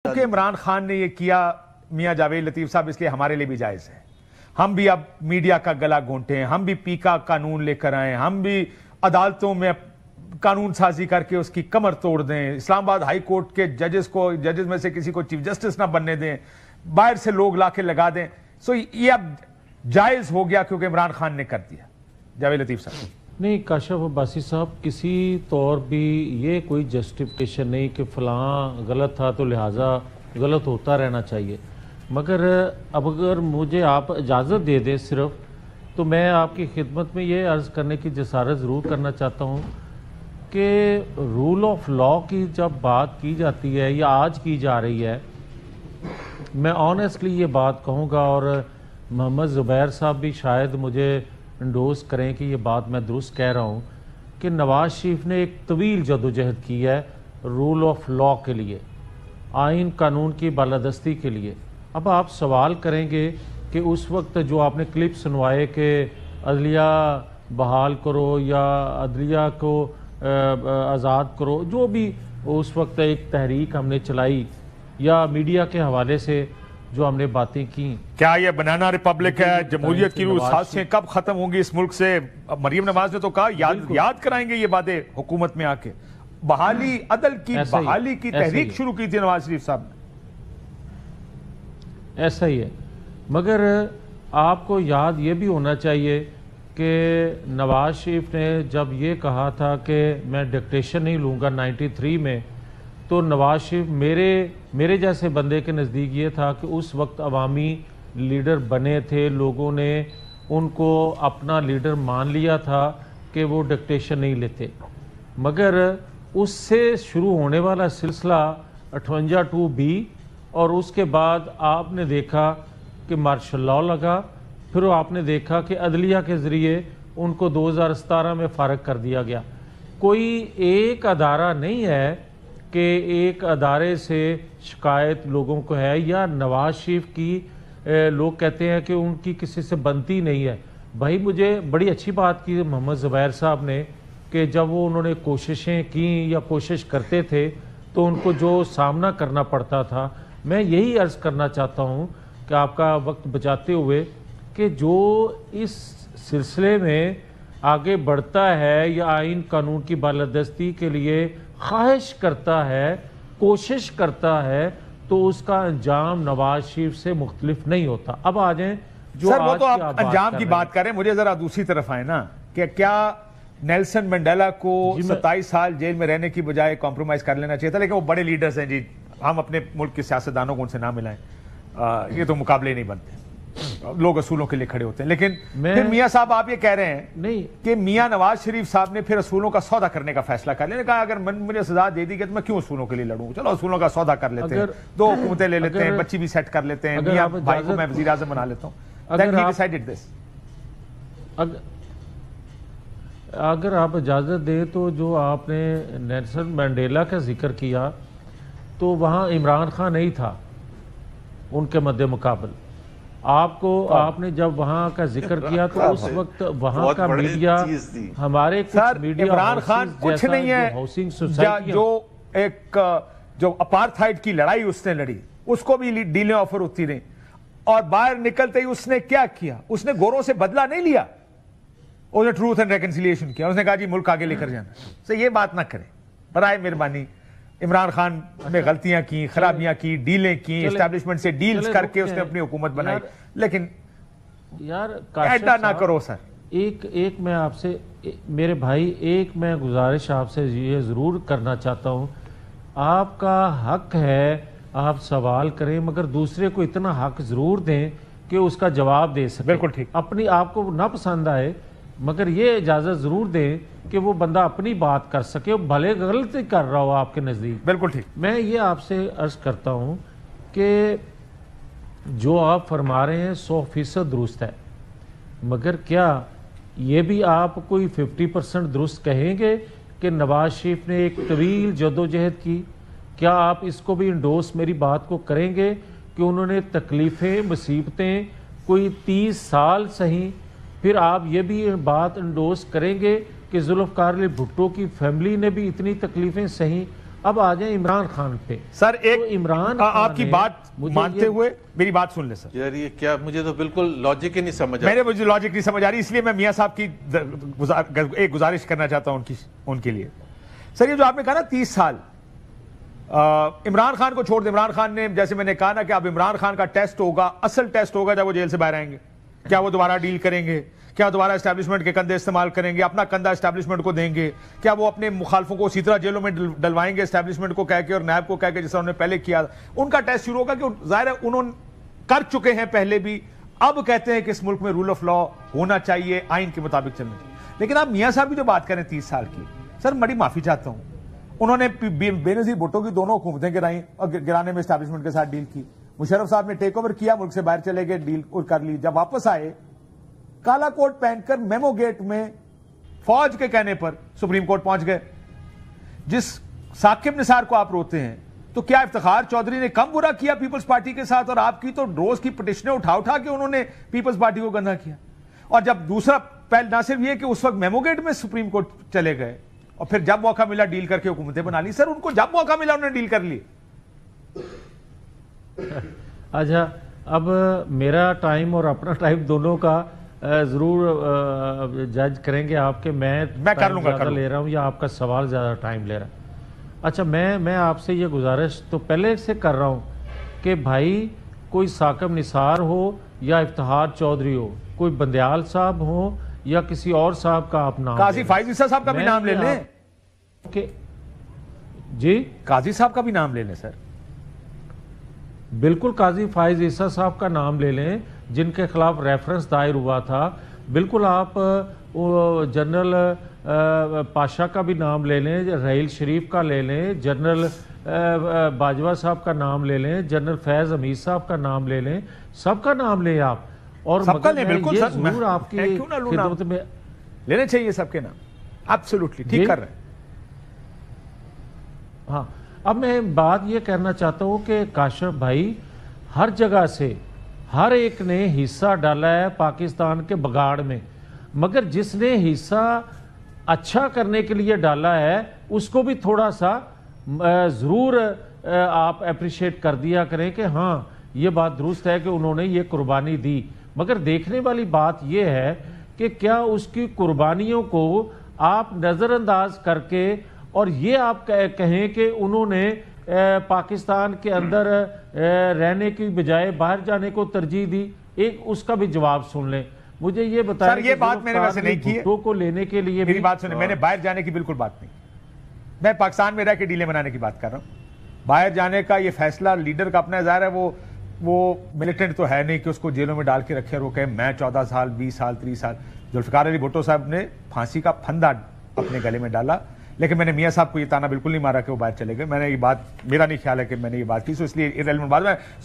کہ عمران خان نے یہ کیا میاں جاوید لطیف صاحب اس لیے ہمارے لیے بھی جائز ہے. ہم بھی اب میڈیا کا گلا گھونٹیں, ہم بھی پیکا قانون لے کر آئیں, ہم بھی عدالتوں میں قانون سازی کر کے اس کی کمر توڑ دیں, اسلام آباد ہائی کورٹ کے ججز میں سے کسی کو چیف جسٹس نہ بننے دیں, باہر سے لوگ لا کے لگا دیں. سو یہ اب جائز ہو گیا کیونکہ عمران خان نے کر دیا. جاوید لطیف صاحب نہیں, کاشف عباسی صاحب کسی طور بھی یہ کوئی جسٹیفیکیشن نہیں کہ فلاں غلط تھا تو لہٰذا غلط ہوتا رہنا چاہیے. مگر اب اگر مجھے آپ اجازت دے دیں صرف, تو میں آپ کی خدمت میں یہ عرض کرنے کی جسارت ضرور کرنا چاہتا ہوں کہ رول آف لا کی جب بات کی جاتی ہے یا آج کی جا رہی ہے, میں آنیسٹلی یہ بات کہوں گا اور محمد زبیر صاحب بھی شاید مجھے انڈوز کریں کہ یہ بات میں درست کہہ رہا ہوں کہ نواز شریف نے ایک طویل جدوجہد کی ہے رول آف لا کے لیے, آئین قانون کی بالادستی کے لیے. اب آپ سوال کریں گے کہ اس وقت جو آپ نے کلپ سنوائے کہ عدلیہ بحال کرو یا عدلیہ کو آزاد کرو, جو بھی اس وقت ایک تحریک ہم نے چلائی یا میڈیا کے حوالے سے جو ہم نے باتیں کی, کیا یہ بنانا ریپبلک ہے؟ جمہوریت کی روح سازشیں کب ختم ہوں گی اس ملک سے؟ مریم نواز نے تو کہا یاد کرائیں گے یہ باتیں حکومت میں آ کے. بحالی عدل کی بحالی کی تحریک شروع کی تھی نواز شریف صاحب نے. ایسا ہی ہے, مگر آپ کو یاد یہ بھی ہونا چاہیے کہ نواز شریف نے جب یہ کہا تھا کہ میں ڈکٹیشن نہیں لوں گا 93 میں, تو نواز شریف میرے جیسے بندے کے نزدیک یہ تھا کہ اس وقت عوامی لیڈر بنے تھے, لوگوں نے ان کو اپنا لیڈر مان لیا تھا کہ وہ ڈکٹیشن نہیں لیتے. مگر اس سے شروع ہونے والا سلسلہ 58(2)B اور اس کے بعد آپ نے دیکھا کہ مارشل لاء لگا, پھر آپ نے دیکھا کہ عدلیہ کے ذریعے ان کو 2017 میں فارغ کر دیا گیا. کوئی ایک ادارہ نہیں ہے کہ ایک ادارے سے شکایت لوگوں کو ہے یا نواز شریف کی لوگ کہتے ہیں کہ ان کی کسی سے بنتی نہیں ہے. بھائی مجھے بڑی اچھی بات کی محمد زبیر صاحب نے کہ جب انہوں نے کوششیں کیں یا کوشش کرتے تھے تو ان کو جو سامنا کرنا پڑتا تھا. میں یہی عرض کرنا چاہتا ہوں کہ آپ کا وقت بچاتے ہوئے کہ جو اس سلسلے میں آگے بڑھتا ہے یا آئین قانون کی بالادستی کے لیے خواہش کرتا ہے, کوشش کرتا ہے, تو اس کا انجام نواز شریف سے مختلف نہیں ہوتا. اب آ جائیں جو سر, وہ تو آپ انجام کی بات کریں, مجھے ذرا دوسری طرف آئے نا کہ کیا نیلسن منڈیلا کو 27 سال جیل میں رہنے کی بجائے کمپرومائز کر لینا چاہیے تھا؟ لیکن وہ بڑے لیڈرز ہیں جی, ہم اپنے ملک کے سیاستدانوں کو ان سے نہ ملائیں, یہ تو مقابلے نہیں بنتے, لوگ اصولوں کے لیے کھڑے ہوتے ہیں. لیکن پھر میاں صاحب آپ یہ کہہ رہے ہیں کہ میاں نواز شریف صاحب نے پھر اصولوں کا سودا کرنے کا فیصلہ کر لیا, کہا اگر مجھے سزا دے دی گئی تو میں کیوں اصولوں کے لیے لڑوں, چلو اصولوں کا سودا کر لیتے ہیں, 2 حکومتیں لے لیتے ہیں, بچی بھی سیٹ کر لیتے ہیں, میاں بھائی کو میں وزیر اعظم بنا لیتا ہوں. Then he decided this. اگر آپ اجازت دیں تو جو آپ نے نیلسن منڈیلا کا ذکر کیا تو وہاں عمران خان نہیں تھا ان کے مد مقابل. آپ نے جب وہاں کا ذکر کیا تو اس وقت وہاں کا میڈیا, ہمارے کچھ میڈیا عمران خان کچھ نہیں ہے, جو اپارتھائیڈ کی لڑائی اس نے لڑی, اس کو بھی ڈیلیں آفر ہوتی رہیں, اور باہر نکلتے ہی اس نے کیا کیا, اس نے گوروں سے بدلہ نہیں لیا, اس نے ٹروتھ اینڈ ریکنسیلیشن کیا, اس نے کہا جی ملک آگے لے کر جانا. سے یہ بات نہ کریں برائے مہربانی. عمران خان نے غلطیاں کی, خرابیاں کی, ڈیلیں کی, اسٹیبلشمنٹ سے ڈیلز کر کے اس نے اپنی حکومت بنائی, لیکن یار ایڈا نہ کرو سر. ایک میں آپ سے, میرے بھائی, ایک میں گزارش آپ سے یہ ضرور کرنا چاہتا ہوں, آپ کا حق ہے آپ سوال کریں, مگر دوسرے کو اتنا حق ضرور دیں کہ اس کا جواب دے سکیں. بالکل ٹھیک. اپنی آپ کو نہ پسند آئے مگر یہ اجازت ضرور دیں کہ وہ بندہ اپنی بات کر سکے, بھلے غلطی کر رہا ہو آپ کے نزدیک. بالکل ٹھیک. میں یہ آپ سے عرض کرتا ہوں کہ جو آپ فرما رہے ہیں 100% درست ہے, مگر کیا یہ بھی آپ کوئی 50% درست کہیں گے کہ نواز شریف نے ایک طویل جدوجہد کی؟ کیا آپ اس کو بھی انڈوس میری بات کو کریں گے کہ انہوں نے تکلیفیں, مصیبتیں کوئی 30 سال سہیں؟ پھر آپ یہ بھی بات انڈوس کریں گے کہ ذوالفقار علی بھٹو کی فیملی نے بھی اتنی تکلیفیں سہیں اب آ جائیں عمران خان پہ. سر ایک عمران آپ کی بات مانتے ہوئے میری بات سن لیں سر. یار یہ کیا, مجھے تو بالکل لاجک ہی نہیں سمجھ میں نے مجھے لاجک نہیں سمجھ آ رہی, اس لیے میں میاں صاحب کی ایک گزارش کرنا چاہتا ہوں ان کے لیے. سر یہ جو آپ نے کہا نا 30 سال, عمران خان کو چھوڑ دیں. عمران خان نے, جیسے میں نے کہا نا کہ اب عمران خان کا ٹیسٹ ہوگا, اصل ٹیسٹ ہوگا جب وہ جیل سے باہر آئیں گے. کیا وہ دوبارہ ڈیل کریں گے, کیا دوبارہ اسٹیبلشمنٹ کے کندھے استعمال کریں گے, اپنا کندھا اسٹیبلشمنٹ کو دیں گے, کیا وہ اپنے مخالفوں کو اسی طرح جیلوں میں ڈلوائیں گے اسٹیبلشمنٹ کو کہہ کے اور نیب کو کہہ کے, جس طرح انہوں نے پہلے کیا. ان کا ٹیسٹ شروع ہوگا کہ ظاہر ہے انہوں نے کر چکے ہیں پہلے بھی, اب کہتے ہیں کہ اس ملک میں رول آف لا ہونا چاہیے, آئین کے مطابق چلنا چاہیے. لیکن آپ میاں صاحب کی جو بات کریں 30 سال کی, سر بڑی معافی چاہتا ہوں, انہوں نے بے نظیر بھٹو کی دونوں حکومتیں گرائیں اور گرانے میں اسٹیبلشمنٹ کے ساتھ ڈیل کی. مشرف صاحب نے ٹیک اوور کیا, ملک سے باہر چلے گئے, ڈیل کر لی. جب واپس آئے کالا کوٹ پہن کر میمو گیٹ میں فوج کے کہنے پر سپریم کورٹ پہنچ گئے. جس ثاقب نثار کو آپ روتے ہیں, تو کیا افتخار چودھری نے کم برا کیا پیپلز پارٹی کے ساتھ, اور آپ کی تو روز کی پٹیشنیں اٹھا کے انہوں نے پیپلز پارٹی کو گندہ کیا. اور جب دوسرا پہل نہ صرف یہ کہ اس وقت میمو گیٹ میں سپریم کورٹ چلے گئے, اور پھر جب موقع ملا ڈیل کر کے حکومتیں بنا لی. سر ان کو جب موقع ملا انہوں نے ڈیل کر لی. اچھا, اب میرا ٹائم اور اپنا ٹائم دونوں کا ضرور جج کریں گے آپ کے, میں کر لوں گا لے رہا ہوں یا آپ کا سوال زیادہ ٹائم لے رہا ہے. اچھا, میں آپ سے یہ گزارش تو پہلے سے کر رہا ہوں کہ بھائی کوئی ثاقب نثار ہو یا افتخار چودھری ہو, کوئی بندیال صاحب ہو یا کسی اور صاحب کا آپ نام, قاضی فائز عیسیٰ صاحب کا بھی نام لے لیں. جی, قاضی صاحب کا بھی نام لے لیں سر. بالکل, قاضی فائز عیسیٰ صاحب کا نام لے لیں جن کے خلاف ریفرنس دائر ہوا تھا. بالکل, آپ جنرل پاشا کا بھی نام لے لیں, رحیل شریف کا لے لیں, جنرل باجوہ صاحب کا نام لے لیں, جنرل فیض حمید صاحب کا نام لے لیں, سب کا نام لیں آپ. اور سب کا لیں, بالکل یہ سر, ضرور آپ کی خدمت میں لینے چاہیے سب کے نام. ایبسولوٹلی ٹھیک کر رہے ہیں. ہاں, اب میں بات یہ کہنا چاہتا ہوں کہ کاشف بھائی, ہر جگہ سے ہر ایک نے حصہ ڈالا ہے پاکستان کے بگاڑ میں, مگر جس نے حصہ اچھا کرنے کے لیے ڈالا ہے اس کو بھی تھوڑا سا ضرور آپ اپریشیٹ کر دیا کریں کہ ہاں یہ بات درست ہے کہ انہوں نے یہ قربانی دی. مگر دیکھنے والی بات یہ ہے کہ کیا اس کی قربانیوں کو آپ نظر انداز کر کے, اور یہ آپ کہیں کہ انہوں نے پاکستان کے اندر رہنے کی بجائے باہر جانے کو ترجیح دی. ایک اس کا بھی جواب سن لیں. مجھے یہ بتائیں سر, یہ بات میں نے ویسے نہیں کی ہے. بھٹو کو لینے کے لیے میری بات سنیں, میں نے باہر جانے کی بالکل بات نہیں, میں پاکستان میں رہ کے ڈیلیں بنانے کی بات کر رہا ہوں. باہر جانے کا یہ فیصلہ لیڈر کا اپنا, ظاہر ہے وہ ملیٹنٹ تو ہے نہیں کہ اس کو جیلوں میں ڈال کے رکھے اور وہ کہے میں 14 سال 20 سال 30 سال. ذوالفقار علی بھٹو صاحب نے پھانسی کا پھندا اپنے گلے میں ڈالا, لیکن میں نے میاں صاحب کو یہ تانا بالکل نہیں مارا کہ وہ باہر چلے گئے. میں نے یہ بات, میرا نہیں خیال ہے کہ میں نے یہ بات کی, سو اس لیے ارریلیونٹ بات ہے.